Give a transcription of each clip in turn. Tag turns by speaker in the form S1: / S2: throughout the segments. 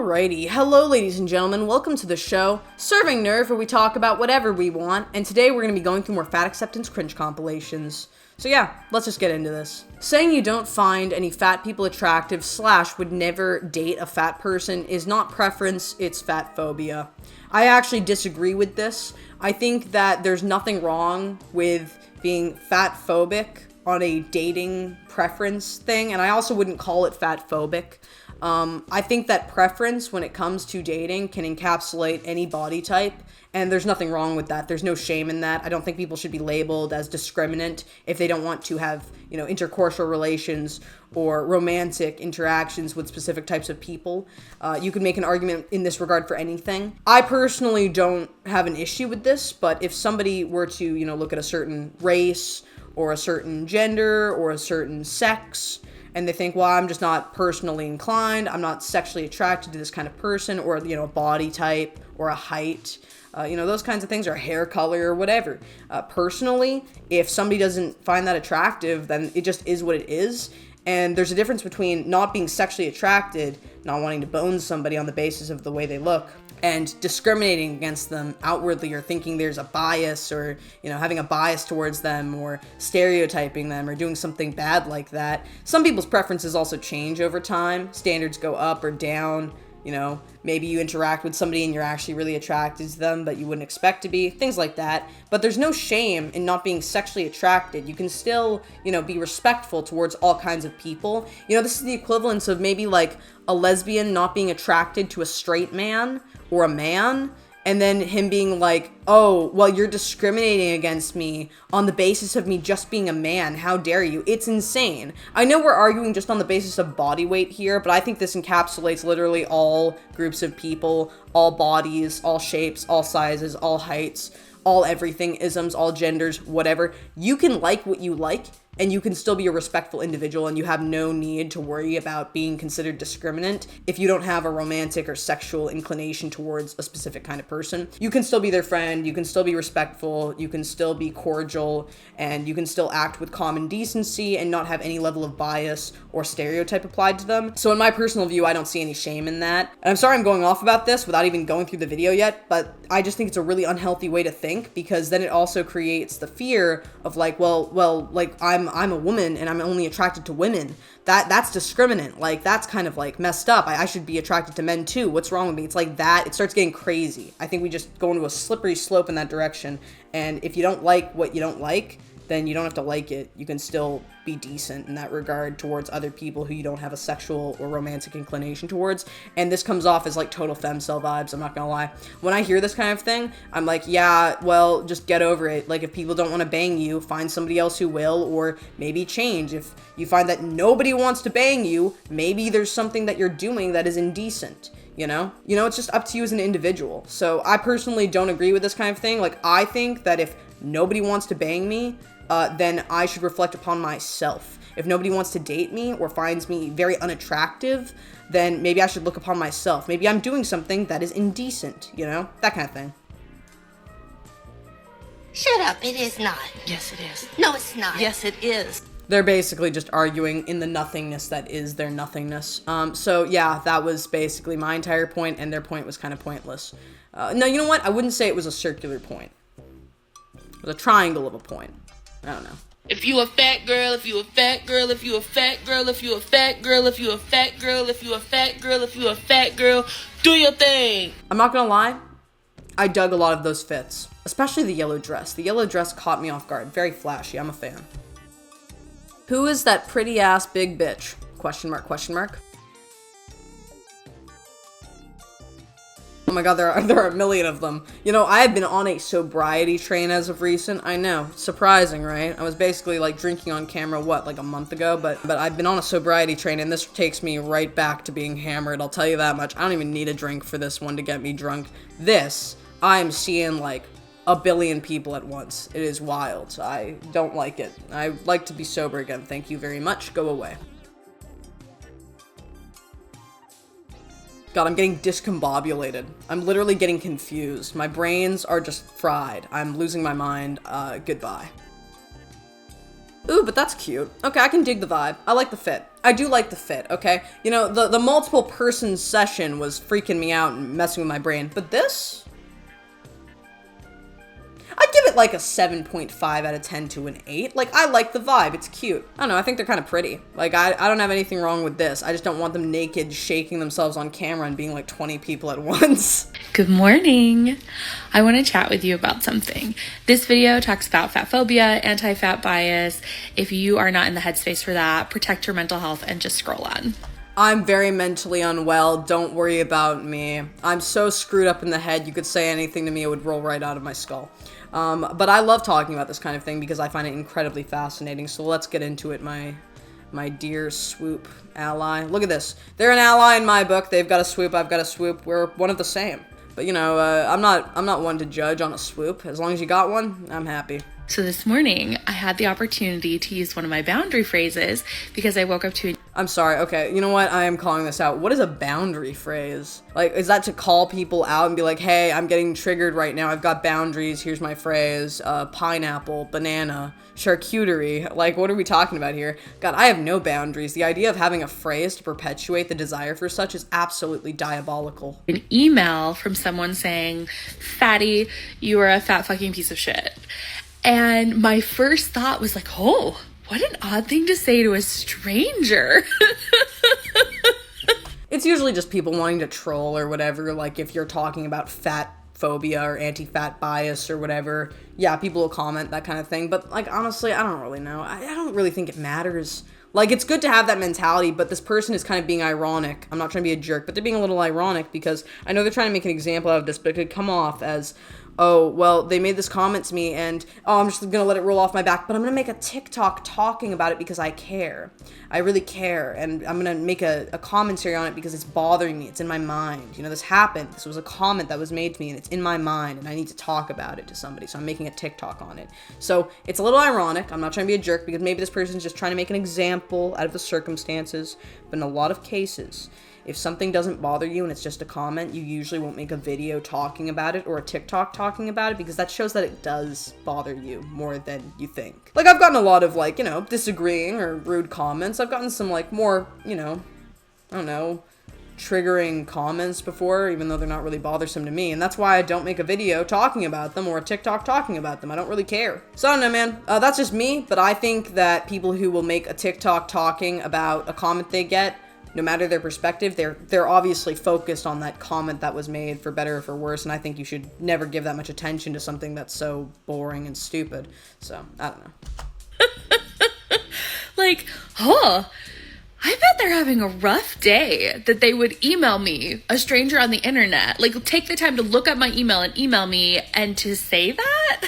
S1: Alrighty, hello ladies and gentlemen, welcome to the show, Serving Nerve, where we talk about whatever we want, and today we're going to be going through more fat acceptance cringe compilations. So yeah, let's just get into this. Saying you don't find any fat people attractive / would never date a fat person is not preference, it's fat phobia. I actually disagree with this. I think that there's nothing wrong with being fat phobic on a dating preference thing, and I also wouldn't call it fat phobic. I think that preference when it comes to dating can encapsulate any body type, and there's nothing wrong with that. There's no shame in that. I don't think people should be labeled as discriminant if they don't want to have, intercourseal relations or romantic interactions with specific types of people. You can make an argument in this regard for anything. I personally don't have an issue with this, but if somebody were to, look at a certain race or a certain gender or a certain sex, and they think, well, I'm just not personally inclined, I'm not sexually attracted to this kind of person, or, a body type, or a height, those kinds of things, or hair color, or whatever. Personally, if somebody doesn't find that attractive, then it just is what it is. And there's a difference between not being sexually attracted, not wanting to bone somebody on the basis of the way they look, and discriminating against them outwardly, or thinking there's a bias, or, having a bias towards them, or stereotyping them, or doing something bad like that. Some people's preferences also change over time. Standards go up or down. Maybe you interact with somebody and you're actually really attracted to them, but you wouldn't expect to be, things like that. But there's no shame in not being sexually attracted. You can still, be respectful towards all kinds of people. This is the equivalence of maybe like a lesbian not being attracted to a straight man or a man, and then him being like, oh, well, you're discriminating against me on the basis of me just being a man. How dare you? It's insane. I know we're arguing just on the basis of body weight here, but I think this encapsulates literally all groups of people, all bodies, all shapes, all sizes, all heights, all everything, isms, all genders, whatever. You can like what you like, and you can still be a respectful individual, and you have no need to worry about being considered discriminant if you don't have a romantic or sexual inclination towards a specific kind of person. You can still be their friend, you can still be respectful, you can still be cordial, and you can still act with common decency and not have any level of bias or stereotype applied to them. So in my personal view, I don't see any shame in that. And I'm sorry I'm going off about this without even going through the video yet, but I just think it's a really unhealthy way to think, because then it also creates the fear of like, like I'm a woman and I'm only attracted to women. That's discriminant. Like, that's kind of like messed up. I should be attracted to men too. What's wrong with me? It's like that. It starts getting crazy. I think we just go into a slippery slope in that direction. And if you don't like what you don't like, then you don't have to like it. You can still be decent in that regard towards other people who you don't have a sexual or romantic inclination towards. And this comes off as like total femcel vibes, I'm not gonna lie. When I hear this kind of thing, I'm like, yeah, well, just get over it. Like, if people don't want to bang you, find somebody else who will, or maybe change. If you find that nobody wants to bang you, maybe there's something that you're doing that is indecent. It's just up to you as an individual. So I personally don't agree with this kind of thing. Like, I think that if nobody wants to bang me, then I should reflect upon myself. If nobody wants to date me or finds me very unattractive, then maybe I should look upon myself. Maybe I'm doing something that is indecent, that kind of thing.
S2: Shut up, it is not.
S3: Yes, it is.
S2: No, it's not.
S3: Yes, it is.
S1: They're basically just arguing in the nothingness that is their nothingness. So yeah, that was basically my entire point, and their point was kind of pointless. No, you know what? I wouldn't say it was a circular point. It was a triangle of a point. I don't know.
S3: If you a fat girl, if you a fat girl, if you a fat girl, if you a fat girl, if you a fat girl, if you a fat girl, if you a fat girl, do your thing.
S1: I'm not gonna lie, I dug a lot of those fits. Especially the yellow dress. The yellow dress caught me off guard. Very flashy, I'm a fan. Who is that pretty ass big bitch? Question mark, question mark. Oh my god, there are a million of them. I have been on a sobriety train as of recent. I know, surprising, right? I was basically like drinking on camera, like a month ago, but I've been on a sobriety train, and this takes me right back to being hammered, I'll tell you that much. I don't even need a drink for this one to get me drunk. This, I'm seeing like a billion people at once. It is wild. I don't like it. I like to be sober again. Thank you very much. Go away. God, I'm getting discombobulated. I'm literally getting confused. My brains are just fried. I'm losing my mind. Goodbye. Ooh, but that's cute. Okay, I can dig the vibe. I like the fit. I do like the fit, okay? You know, the multiple person session was freaking me out and messing with my brain, but this? I'd give it like a 7.5 out of 10 to an 8. Like, I like the vibe. It's cute. I don't know. I think they're kind of pretty. Like, I don't have anything wrong with this. I just don't want them naked, shaking themselves on camera and being like 20 people at once.
S4: Good morning. I want to chat with you about something. This video talks about fat phobia, anti-fat bias. If you are not in the headspace for that, protect your mental health and just scroll on.
S1: I'm very mentally unwell. Don't worry about me. I'm so screwed up in the head. You could say anything to me, it would roll right out of my skull. But I love talking about this kind of thing because I find it incredibly fascinating. So let's get into it, my dear swoop ally. Look at this. They're an ally in my book. They've got a swoop. I've got a swoop. We're one of the same. But you know, I'm not one to judge on a swoop. As long as you got one, I'm happy.
S4: So this morning, I had the opportunity to use one of my boundary phrases because I woke up to
S1: I'm sorry, okay, you know what? I am calling this out. What is a boundary phrase? Like, is that to call people out and be like, hey, I'm getting triggered right now. I've got boundaries. Here's my phrase. Pineapple, banana, charcuterie. Like, what are we talking about here? God, I have no boundaries. The idea of having a phrase to perpetuate the desire for such is absolutely diabolical.
S4: an email from someone saying, "Fatty, you are a fat fucking piece of shit." And my first thought was like, oh, what an odd thing to say to a stranger.
S1: It's usually just people wanting to troll or whatever, like if you're talking about fat phobia or anti-fat bias or whatever, yeah, people will comment, that kind of thing. But like, honestly, I don't really know. I don't really think it matters. Like, it's good to have that mentality, but this person is kind of being ironic. I'm not trying to be a jerk, but they're being a little ironic because I know they're trying to make an example out of this, but it could come off as, oh, well, they made this comment to me and, oh, I'm just gonna let it roll off my back, but I'm gonna make a TikTok talking about it because I care. I really care, and I'm gonna make a commentary on it because it's bothering me. It's in my mind. You know, this happened. This was a comment that was made to me, and it's in my mind, and I need to talk about it to somebody, so I'm making a TikTok on it. So it's a little ironic. I'm not trying to be a jerk because maybe this person's just trying to make an example out of the circumstances, but in a lot of cases, if something doesn't bother you and it's just a comment, you usually won't make a video talking about it or a TikTok talking about it because that shows that it does bother you more than you think. Like, I've gotten a lot of, like, you know, disagreeing or rude comments. I've gotten some, like, more, you know, I don't know, triggering comments before, even though they're not really bothersome to me. And that's why I don't make a video talking about them or a TikTok talking about them. I don't really care. So I don't know, man. That's just me, but I think that people who will make a TikTok talking about a comment they get, no matter their perspective, they're obviously focused on that comment that was made, for better or for worse, and I think you should never give that much attention to something that's so boring and stupid. So, I don't know.
S4: Like, huh, I bet they're having a rough day that they would email me, a stranger on the internet. Like, take the time to look up my email and email me and to say that?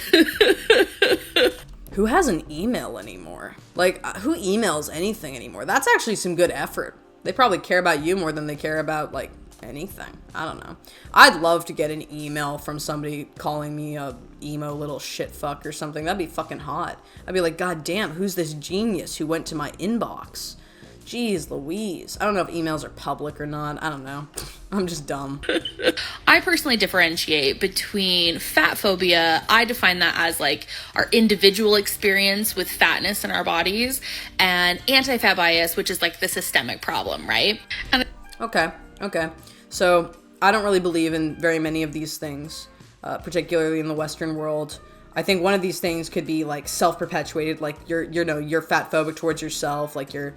S1: Who has an email anymore? Like, who emails anything anymore? That's actually some good effort. They probably care about you more than they care about, like, anything. I don't know. I'd love to get an email from somebody calling me a emo little shit fuck or something. That'd be fucking hot. I'd be like, God damn, who's this genius who went to my inbox? Jeez Louise. I don't know if emails are public or not. I don't know. I'm just dumb.
S4: I personally differentiate between fat phobia. I define that as like our individual experience with fatness in our bodies, and anti-fat bias, which is like the systemic problem, right? And
S1: Okay. So I don't really believe in very many of these things, particularly in the Western world. I think one of these things could be like self-perpetuated, like you're fat phobic towards yourself, like you're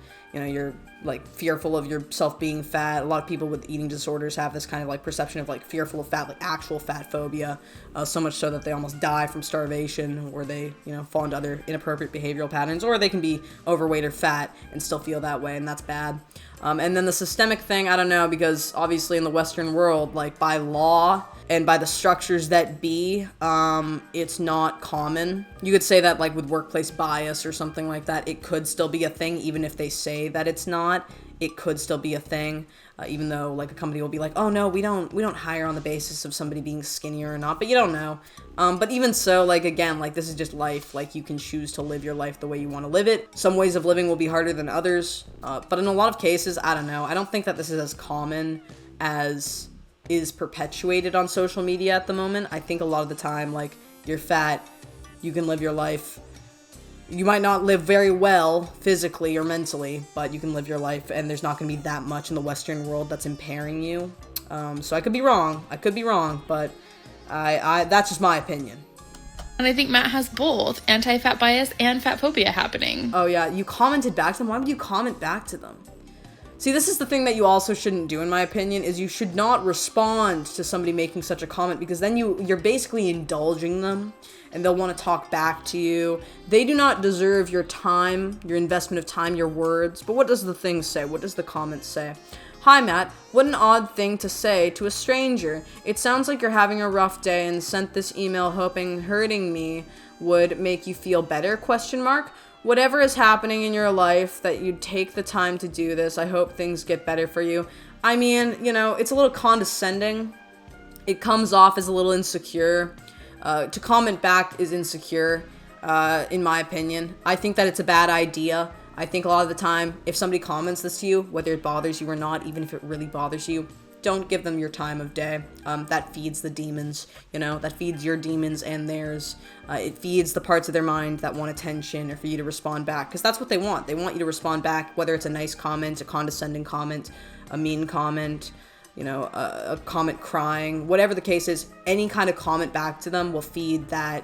S1: like fearful of yourself being fat. A lot of people with eating disorders have this kind of like perception of like fearful of fat, like actual fat phobia, so much so that they almost die from starvation, or they, you know, fall into other inappropriate behavioral patterns, or they can be overweight or fat and still feel that way, and that's bad. And then the systemic thing, I don't know, because obviously in the Western world, like by law and by the structures that be, it's not common. You could say that like with workplace bias or something like that, it could still be a thing, even if they say that it's not. It could still be a thing, even though like a company will be like, oh no, we don't hire on the basis of somebody being skinnier or not, but you don't know. But even so, like again, like this is just life. Like you can choose to live your life the way you want to live it. Some ways of living will be harder than others, but in a lot of cases, I don't know. I don't think that this is as common as is perpetuated on social media at the moment. I think a lot of the time, like, you're fat, you can live your life You might not live very well physically or mentally, but you can live your life, and there's not going to be that much in the Western world that's impairing you. So I could be wrong. But that's just my opinion.
S4: And I think Matt has both anti-fat bias and fat phobia happening.
S1: Oh yeah, you commented back to them. Why would you comment back to them? See, this is the thing that you also shouldn't do, in my opinion, is you should not respond to somebody making such a comment, because then you're basically indulging them, and they'll want to talk back to you. They do not deserve your time, your investment of time, your words. But what does the thing say? What does the comment say? Hi, Matt. What an odd thing to say to a stranger. It sounds like you're having a rough day and sent this email hoping hurting me would make you feel better, ? Whatever is happening in your life that you'd take the time to do this, I hope things get better for you. I mean, you know, it's a little condescending. It comes off as a little insecure. To comment back is insecure, in my opinion. I think that it's a bad idea. I think a lot of the time, if somebody comments this to you, whether it bothers you or not, even if it really bothers you, don't give them your time of day. That feeds the demons, you know, that feeds your demons and theirs. It feeds the parts of their mind that want attention or for you to respond back, because that's what they want. They want you to respond back, whether it's a nice comment, a condescending comment, a mean comment, you know, a comment crying, whatever the case is. Any kind of comment back to them will feed that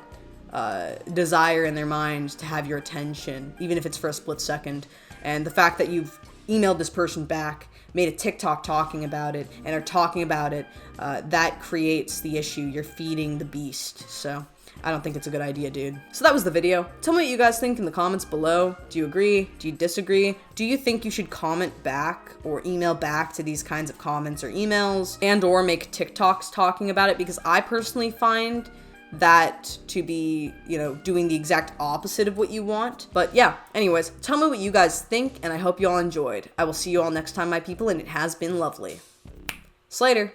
S1: desire in their mind to have your attention, even if it's for a split second. And the fact that you've emailed this person back, made a TikTok talking about it, and are talking about it, that creates the issue. You're feeding the beast. So I don't think it's a good idea, dude. So that was the video. Tell me what you guys think in the comments below. Do you agree? Do you disagree? Do you think you should comment back or email back to these kinds of comments or emails, and or make TikToks talking about it? Because I personally find that to be, you know, doing the exact opposite of what you want. But yeah, anyways, tell me what you guys think, and I hope you all enjoyed. I will see you all next time, my people, and it has been lovely. Slater.